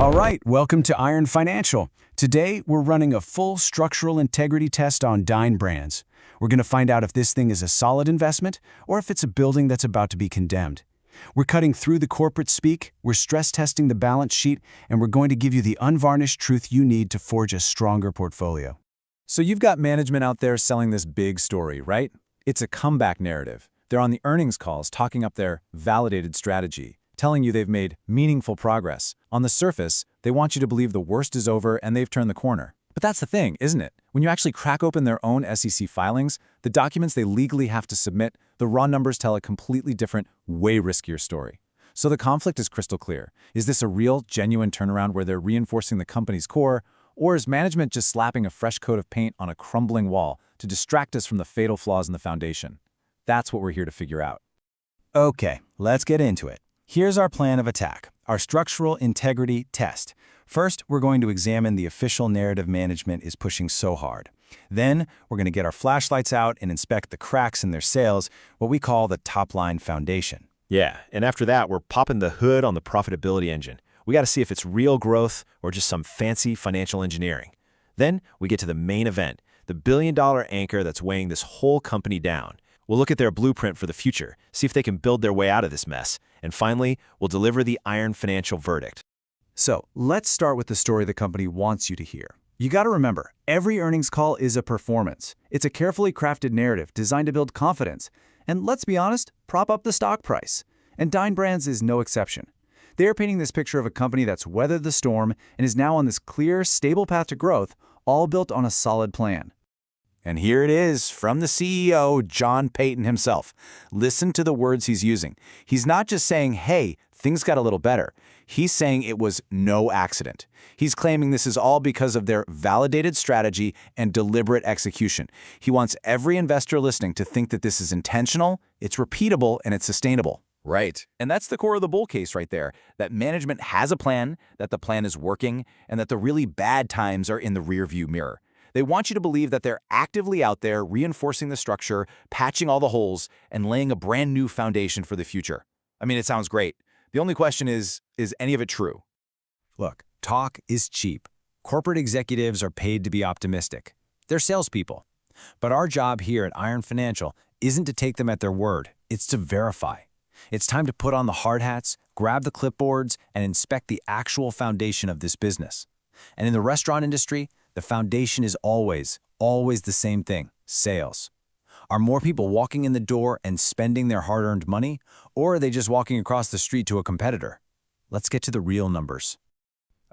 All right, welcome to Iron Financial. Today, we're running a full structural integrity test on Dine Brands. We're going to find out if this thing is a solid investment or if it's a building that's about to be condemned. We're cutting through the corporate speak, we're stress testing the balance sheet, and we're going to give you the unvarnished truth you need to forge a stronger portfolio. So you've got management out there selling this big story, right? It's a comeback narrative. They're on the earnings calls talking up their validated strategy, telling you they've made meaningful progress. On the surface, they want you to believe the worst is over and they've turned the corner. But that's the thing, isn't it? When you actually crack open their own SEC filings, the documents they legally have to submit, the raw numbers tell a completely different, way riskier story. So the conflict is crystal clear. Is this a real, genuine turnaround where they're reinforcing the company's core, or is management just slapping a fresh coat of paint on a crumbling wall to distract us from the fatal flaws in the foundation? That's what we're here to figure out. Okay, let's get into it. Here's our plan of attack, our structural integrity test. First, we're going to examine the official narrative management is pushing so hard. Then, we're going to get our flashlights out and inspect the cracks in their sales, what we call the top-line foundation. Yeah, and after that, we're popping the hood on the profitability engine. We got to see if it's real growth or just some fancy financial engineering. Then, we get to the main event, the billion-dollar anchor that's weighing this whole company down. We'll look at their blueprint for the future, see if they can build their way out of this mess. And finally, we'll deliver the Iron Financial verdict. So, let's start with the story the company wants you to hear. You got to remember, every earnings call is a performance. It's a carefully crafted narrative designed to build confidence. And let's be honest, prop up the stock price. And Dine Brands is no exception. They are painting this picture of a company that's weathered the storm and is now on this clear, stable path to growth, all built on a solid plan. And here it is from the CEO, John Payton himself. Listen to the words he's using. He's not just saying, hey, things got a little better. He's saying it was no accident. He's claiming this is all because of their validated strategy and deliberate execution. He wants every investor listening to think that this is intentional, it's repeatable, and it's sustainable. Right. And that's the core of the bull case right there, that management has a plan, that the plan is working, and that the really bad times are in the rearview mirror. They want you to believe that they're actively out there reinforcing the structure, patching all the holes, and laying a brand new foundation for the future. I mean, it sounds great. The only question is any of it true? Look, talk is cheap. Corporate executives are paid to be optimistic. They're salespeople. But our job here at Iron Financial isn't to take them at their word. It's to verify. It's time to put on the hard hats, grab the clipboards, and inspect the actual foundation of this business. And in the restaurant industry, the foundation is always the same thing: sales. Are more people walking in the door and spending their hard-earned money, or are they just walking across the street to a competitor? Let's get to the real numbers.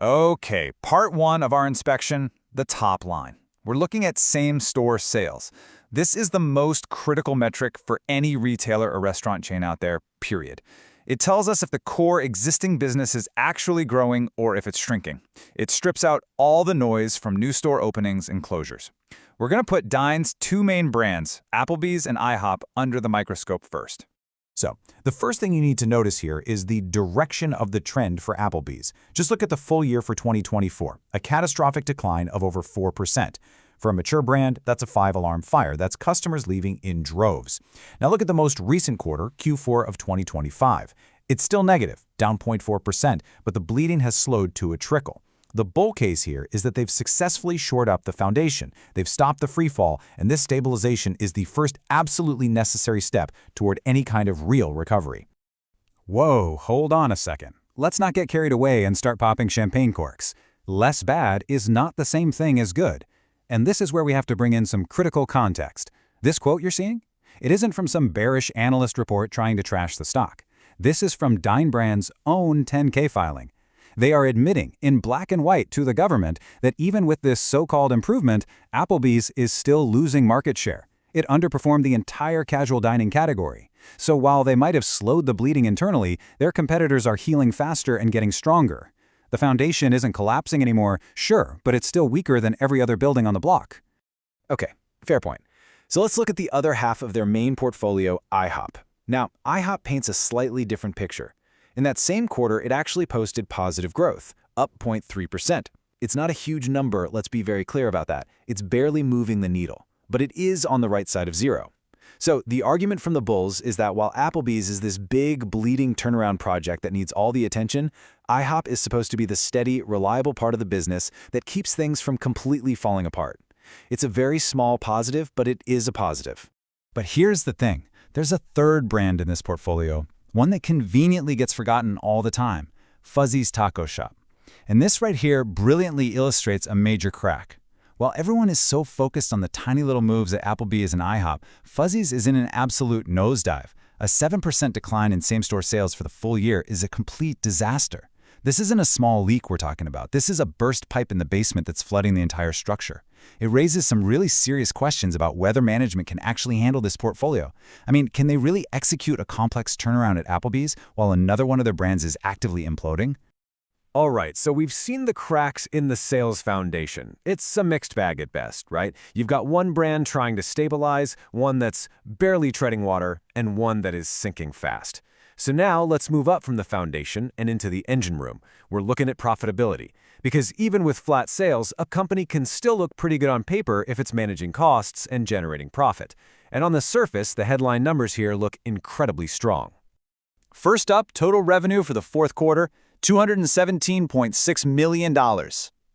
Okay, part one of our inspection, the top line. We're looking at same-store sales. This is the most critical metric for any retailer or restaurant chain out there, period. It tells us if the core existing business is actually growing or if it's shrinking. It strips out all the noise from new store openings and closures. We're going to put Dine's two main brands, Applebee's and IHOP, under the microscope first. So, the first thing you need to notice here is the direction of the trend for Applebee's. Just look at the full year for 2024, a catastrophic decline of over 4%. For a mature brand, that's a five-alarm fire. That's customers leaving in droves. Now look at the most recent quarter, Q4 of 2025. It's still negative, down 0.4%, but the bleeding has slowed to a trickle. The bull case here is that they've successfully shored up the foundation. They've stopped the free fall, and this stabilization is the first absolutely necessary step toward any kind of real recovery. Whoa, hold on a second. Let's not get carried away and start popping champagne corks. Less bad is not the same thing as good. And this is where we have to bring in some critical context. This quote you're seeing? It isn't from some bearish analyst report trying to trash the stock. This is from Dine Brands' own 10K filing. They are admitting in black and white to the government that even with this so-called improvement, Applebee's is still losing market share. It underperformed the entire casual dining category. So while they might have slowed the bleeding internally, their competitors are healing faster and getting stronger. The foundation isn't collapsing anymore, sure, but it's still weaker than every other building on the block. Okay, fair point. So let's look at the other half of their main portfolio, IHOP. Now, IHOP paints a slightly different picture. In that same quarter, it actually posted positive growth, up 0.3%. It's not a huge number, let's be very clear about that. It's barely moving the needle, but it is on the right side of zero. So the argument from the bulls is that while Applebee's is this big, bleeding turnaround project that needs all the attention, IHOP is supposed to be the steady, reliable part of the business that keeps things from completely falling apart. It's a very small positive, but it is a positive. But here's the thing. There's a third brand in this portfolio, one that conveniently gets forgotten all the time, Fuzzy's Taco Shop. And this right here brilliantly illustrates a major crack. While everyone is so focused on the tiny little moves at Applebee's and IHOP, Fuzzy's is in an absolute nosedive. A 7% decline in same-store sales for the full year is a complete disaster. This isn't a small leak we're talking about. This is a burst pipe in the basement that's flooding the entire structure. It raises some really serious questions about whether management can actually handle this portfolio. I mean, can they really execute a complex turnaround at Applebee's while another one of their brands is actively imploding? All right, so we've seen the cracks in the sales foundation. It's a mixed bag at best, right? You've got one brand trying to stabilize, one that's barely treading water, and one that is sinking fast. So now let's move up from the foundation and into the engine room. We're looking at profitability. Because even with flat sales, a company can still look pretty good on paper if it's managing costs and generating profit. And on the surface, the headline numbers here look incredibly strong. First up, total revenue for the fourth quarter, $217.6 million.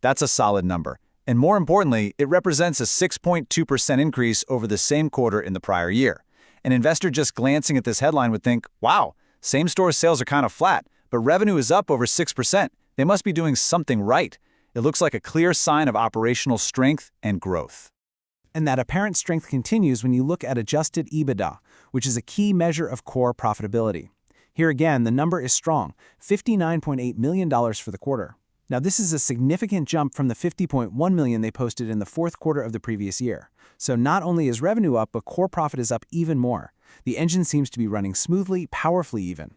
That's a solid number. And more importantly, it represents a 6.2% increase over the same quarter in the prior year. An investor just glancing at this headline would think, wow, same-store sales are kind of flat, but revenue is up over 6%. They must be doing something right. It looks like a clear sign of operational strength and growth. And that apparent strength continues when you look at adjusted EBITDA, which is a key measure of core profitability. Here again, the number is strong, $59.8 million for the quarter. Now, this is a significant jump from the $50.1 million they posted in the fourth quarter of the previous year. So not only is revenue up, but core profit is up even more. The engine seems to be running smoothly, powerfully even.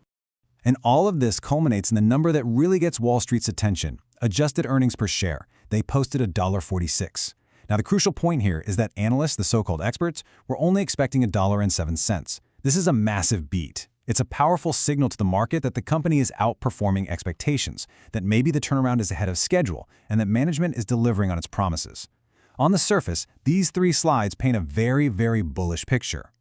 And all of this culminates in the number that really gets Wall Street's attention, adjusted earnings per share. They posted $1.46. Now, the crucial point here is that analysts, the so-called experts, were only expecting $1.07. This is a massive beat. It's a powerful signal to the market that the company is outperforming expectations, that maybe the turnaround is ahead of schedule, and that management is delivering on its promises. On the surface, these three slides paint a very, very bullish picture.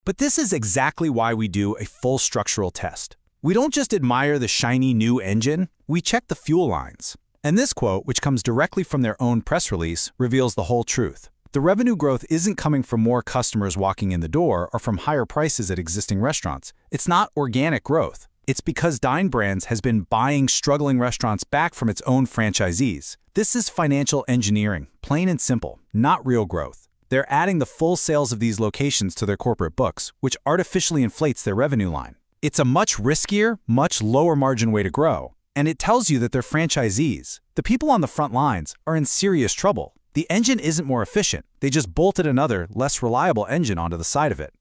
But this is exactly why we do a full structural test. We don't just admire the shiny new engine, we check the fuel lines. And this quote, which comes directly from their own press release, reveals the whole truth. The revenue growth isn't coming from more customers walking in the door or from higher prices at existing restaurants. It's not organic growth. It's because Dine Brands has been buying struggling restaurants back from its own franchisees. This is financial engineering, plain and simple, not real growth. They're adding the full sales of these locations to their corporate books, which artificially inflates their revenue line. It's a much riskier, much lower margin way to grow. And it tells you that their franchisees, the people on the front lines, are in serious trouble. The engine isn't more efficient. They just bolted another, less reliable engine onto the side of it.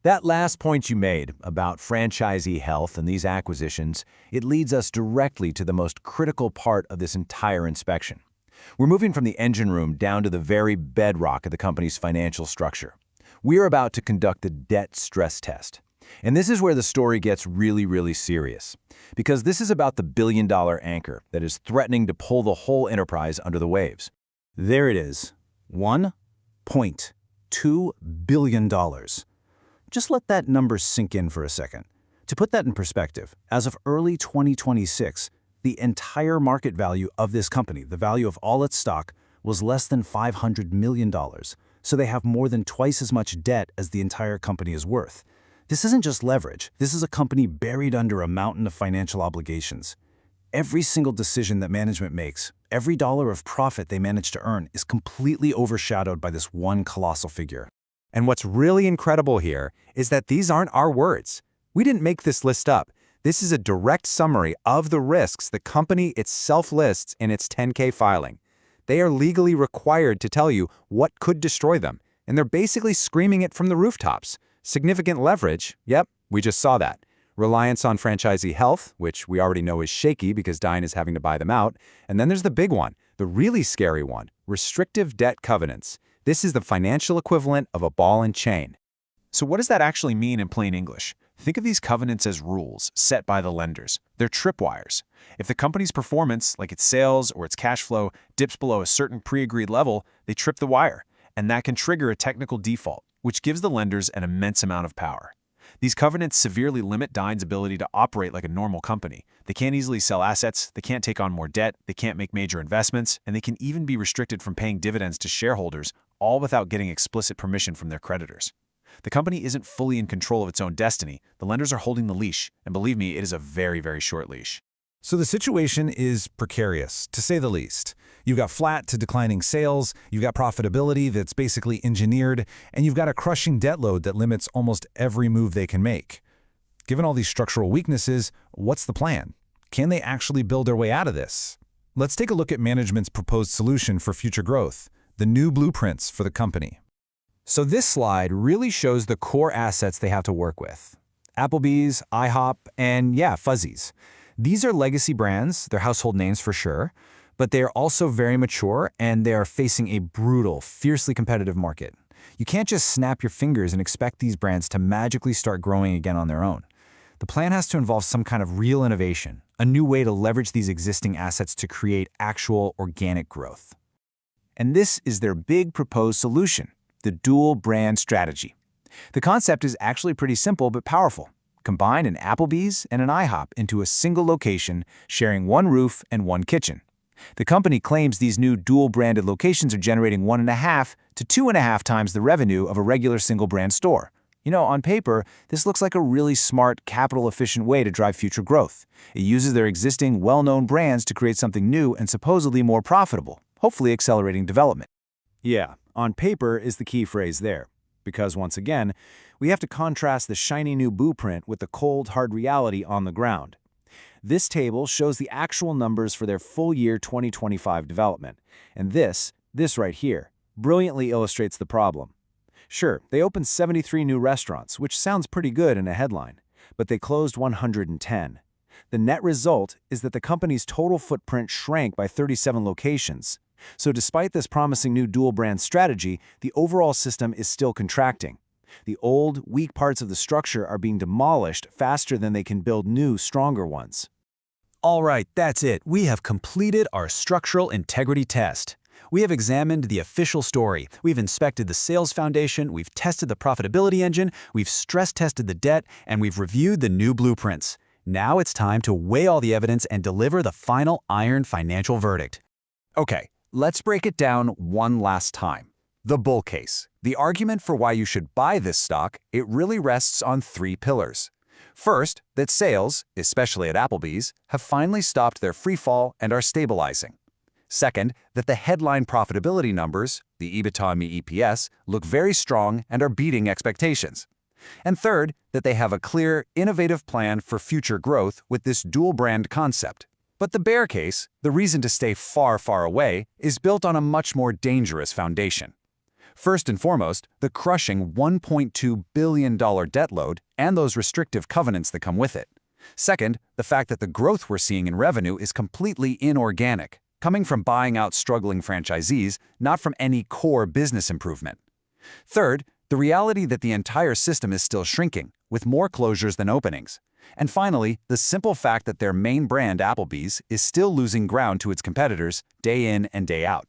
That last point you made about franchisee health and these acquisitions, it leads us directly to the most critical part of this entire inspection. We're moving from the engine room down to the very bedrock of the company's financial structure. We are about to conduct the debt stress test. And this is where the story gets really, really serious. Because this is about the billion-dollar anchor that is threatening to pull the whole enterprise under the waves. There it is, $1.2 billion. Just let that number sink in for a second. To put that in perspective, as of early 2026, the entire market value of this company, the value of all its stock, was less than $500 million. So they have more than twice as much debt as the entire company is worth. This isn't just leverage. This is a company buried under a mountain of financial obligations. Every single decision that management makes, every dollar of profit they manage to earn is completely overshadowed by this one colossal figure. And what's really incredible here is that these aren't our words. We didn't make this list up. This is a direct summary of the risks the company itself lists in its 10K filing. They are legally required to tell you what could destroy them, and they're basically screaming it from the rooftops. Significant leverage, yep, we just saw that. Reliance on franchisee health, which we already know is shaky because Dine is having to buy them out. And then there's the big one, the really scary one, restrictive debt covenants. This is the financial equivalent of a ball and chain. So what does that actually mean in plain English? Think of these covenants as rules set by the lenders. They're tripwires. If the company's performance, like its sales or its cash flow, dips below a certain pre-agreed level, they trip the wire. And that can trigger a technical default, which gives the lenders an immense amount of power. These covenants severely limit Dine's ability to operate like a normal company. They can't easily sell assets, they can't take on more debt, they can't make major investments, and they can even be restricted from paying dividends to shareholders, all without getting explicit permission from their creditors. The company isn't fully in control of its own destiny. The lenders are holding the leash, and believe me, it is a very, very short leash. So the situation is precarious, to say the least. You've got flat to declining sales, you've got profitability that's basically engineered, and you've got a crushing debt load that limits almost every move they can make. Given all these structural weaknesses, what's the plan? Can they actually build their way out of this? Let's take a look at management's proposed solution for future growth, the new blueprints for the company. So this slide really shows the core assets they have to work with. Applebee's, IHOP, and yeah, Fuzzy's. These are legacy brands, they're household names for sure, but they are also very mature and they are facing a brutal, fiercely competitive market. You can't just snap your fingers and expect these brands to magically start growing again on their own. The plan has to involve some kind of real innovation, a new way to leverage these existing assets to create actual organic growth. And this is their big proposed solution, the dual brand strategy. The concept is actually pretty simple but powerful. Combine an Applebee's and an IHOP into a single location, sharing one roof and one kitchen. The company claims these new dual-branded locations are generating 1.5 to 2.5 times the revenue of a regular single-brand store. You know, on paper, this looks like a really smart, capital-efficient way to drive future growth. It uses their existing, well-known brands to create something new and supposedly more profitable, hopefully accelerating development. Yeah, on paper is the key phrase there. Because once again, we have to contrast the shiny new blueprint with the cold, hard reality on the ground. This table shows the actual numbers for their full year 2025 development, and this right here, brilliantly illustrates the problem. Sure, they opened 73 new restaurants, which sounds pretty good in a headline, but they closed 110. The net result is that the company's total footprint shrank by 37 locations. So despite this promising new dual-brand strategy, the overall system is still contracting. The old, weak parts of the structure are being demolished faster than they can build new, stronger ones. All right, that's it. We have completed our structural integrity test. We have examined the official story. We've inspected the sales foundation, we've tested the profitability engine, we've stress-tested the debt, and we've reviewed the new blueprints. Now it's time to weigh all the evidence and deliver the final iron financial verdict. Okay, let's break it down one last time. The bull case. The argument for why you should buy this stock, it really rests on 3 pillars. First, that sales, especially at Applebee's, have finally stopped their free fall and are stabilizing. Second, that the headline profitability numbers, the EBITDA and EPS, look very strong and are beating expectations. And third, that they have a clear, innovative plan for future growth with this dual-brand concept. But the bear case, the reason to stay far, far away, is built on a much more dangerous foundation. First and foremost, the crushing $1.2 billion debt load and those restrictive covenants that come with it. Second, the fact that the growth we're seeing in revenue is completely inorganic, coming from buying out struggling franchisees, not from any core business improvement. Third, the reality that the entire system is still shrinking, with more closures than openings. And finally, the simple fact that their main brand, Applebee's, is still losing ground to its competitors day in and day out.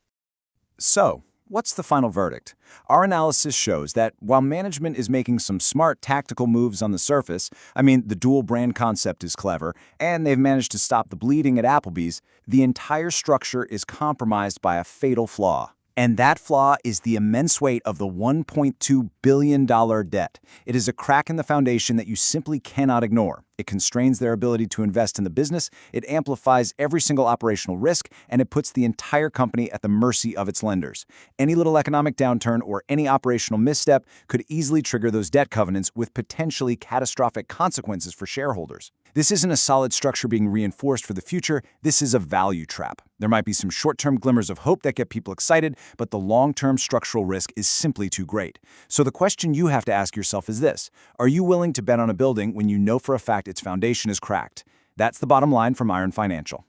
So, what's the final verdict? Our analysis shows that while management is making some smart tactical moves on the surface, the dual brand concept is clever, and they've managed to stop the bleeding at Applebee's, the entire structure is compromised by a fatal flaw. And that flaw is the immense weight of the $1.2 billion debt. It is a crack in the foundation that you simply cannot ignore. It constrains their ability to invest in the business, it amplifies every single operational risk, and it puts the entire company at the mercy of its lenders. Any little economic downturn or any operational misstep could easily trigger those debt covenants with potentially catastrophic consequences for shareholders. This isn't a solid structure being reinforced for the future, this is a value trap. There might be some short-term glimmers of hope that get people excited, but the long-term structural risk is simply too great. So the question you have to ask yourself is this: are you willing to bet on a building when you know for a fact its foundation is cracked? That's the bottom line from Iron Financial.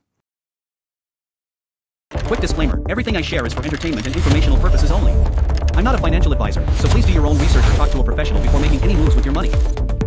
Quick disclaimer, everything I share is for entertainment and informational purposes only. I'm not a financial advisor, so please do your own research or talk to a professional before making any moves with your money.